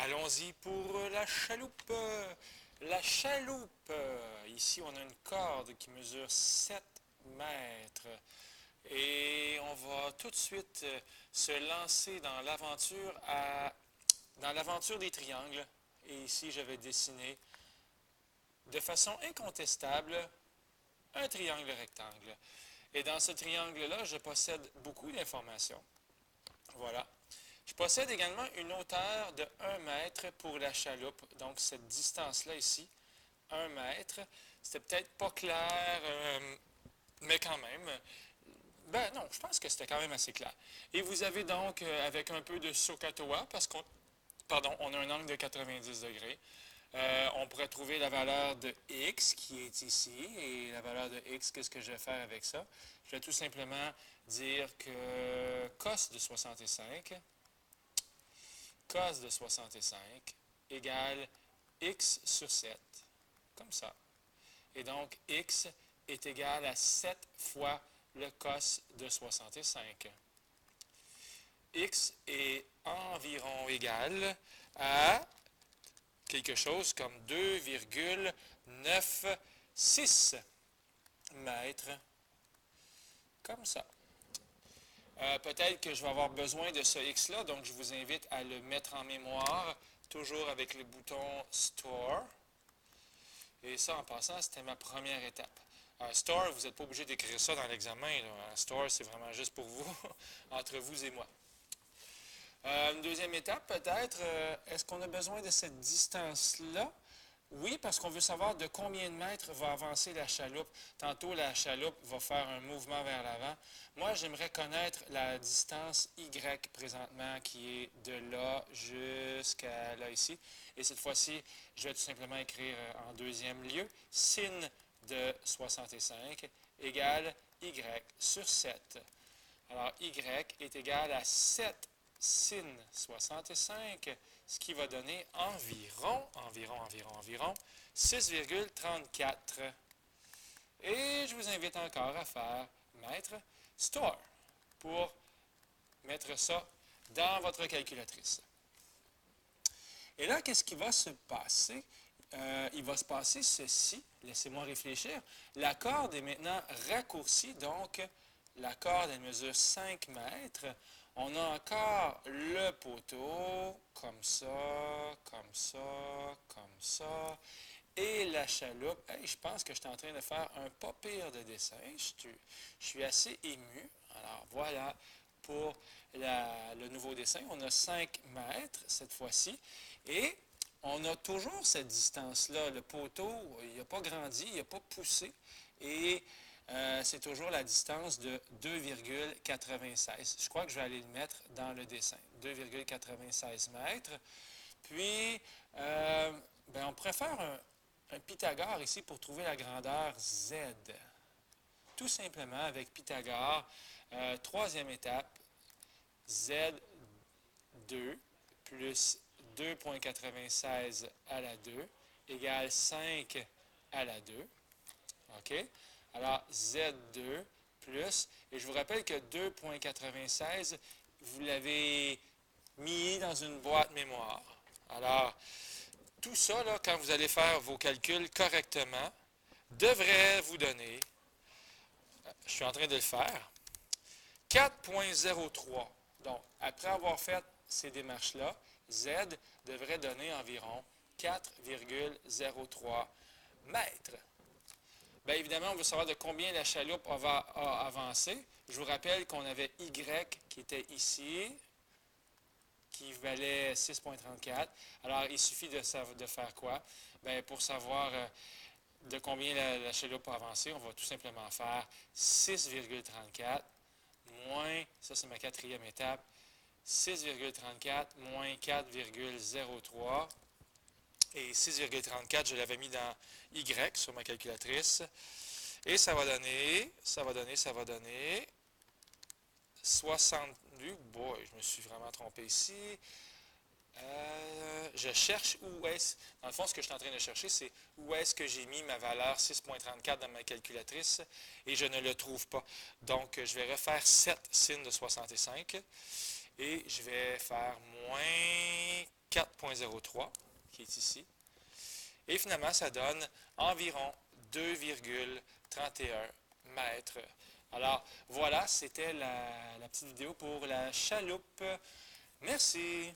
Allons-y pour la chaloupe. La chaloupe. Ici, on a une corde qui mesure 7 mètres. Et on va tout de suite se lancer dans l'aventure des triangles. Et ici, je vais dessiner de façon incontestable un triangle rectangle. Et dans ce triangle-là, je possède beaucoup d'informations. Voilà. Je possède également une hauteur de 1 mètre pour la chaloupe. Donc, cette distance-là ici, 1 mètre. C'était peut-être pas clair, mais quand même. Ben non, je pense que c'était quand même assez clair. Et vous avez donc, avec un peu de SOHCAHTOA, parce qu'on on a un angle de 90 degrés, on pourrait trouver la valeur de x qui est ici. Et la valeur de x, qu'est-ce que je vais faire avec ça? Je vais tout simplement dire que cos de 65 égale x sur 7, comme ça. Et donc, x est égal à 7 fois le cos de 65. X est environ égal à quelque chose comme 2,96 mètres, comme ça. Peut-être que je vais avoir besoin de ce X-là, donc je vous invite à le mettre en mémoire, toujours avec le bouton Store. Et ça, en passant, c'était ma première étape. Store, vous n'êtes pas obligé d'écrire ça dans l'examen. Store, c'est vraiment juste pour vous, entre vous et moi. Une deuxième étape, peut-être, est-ce qu'on a besoin de cette distance-là? Oui, parce qu'on veut savoir de combien de mètres va avancer la chaloupe. Tantôt, la chaloupe va faire un mouvement vers l'avant. Moi, j'aimerais connaître la distance Y présentement, qui est de là jusqu'à là ici. Et cette fois-ci, je vais tout simplement écrire en deuxième lieu, sin de 65 égale Y sur 7. Alors, Y est égal à 7 sin 65, ce qui va donner environ 6,34. Et je vous invite encore à faire mettre store pour mettre ça dans votre calculatrice. Et là, qu'est-ce qui va se passer? Il va se passer ceci. Laissez-moi réfléchir. La corde est maintenant raccourcie, donc la corde, elle mesure 5 mètres. On a encore le poteau, comme ça, comme ça, comme ça. Et la chaloupe, hey, je pense que je suis en train de faire un pas pire de dessin. Je suis assez ému. Alors voilà pour le nouveau dessin. On a 5 mètres cette fois-ci. Et on a toujours cette distance-là. Le poteau, il n'a pas grandi, il n'a pas poussé. Et c'est toujours la distance de 2,96. Je crois que je vais aller le mettre dans le dessin. 2,96 mètres. Puis, on pourrait faire un Pythagore ici pour trouver la grandeur Z. Tout simplement avec Pythagore, troisième étape, Z2 plus 2,96 à la 2 égale 5 à la 2. OK? Alors, Z2 plus, et je vous rappelle que 2,96, vous l'avez mis dans une boîte mémoire. Alors, tout ça, là, quand vous allez faire vos calculs correctement, devrait vous donner, je suis en train de le faire, 4,03. Donc, après avoir fait ces démarches-là, Z devrait donner environ 4,03 mètres. Bien évidemment, on veut savoir de combien la chaloupe a avancé. Je vous rappelle qu'on avait Y qui était ici, qui valait 6,34. Alors, il suffit de faire quoi? Bien, pour savoir de combien la chaloupe a avancé, on va tout simplement faire 6,34 moins, ça c'est ma quatrième étape, 6,34 moins 4,03. Et 6,34, je l'avais mis dans Y sur ma calculatrice. Et ça va donner 62. Boy, je me suis vraiment trompé ici. Je cherche où est-ce. Dans le fond, ce que je suis en train de chercher, c'est où est-ce que j'ai mis ma valeur 6,34 dans ma calculatrice et je ne le trouve pas. Donc, je vais refaire 7 sin de 65 et je vais faire moins 4,03 qui est ici. Et finalement, ça donne environ 2,31 mètres. Alors, voilà, c'était la petite vidéo pour la chaloupe. Merci.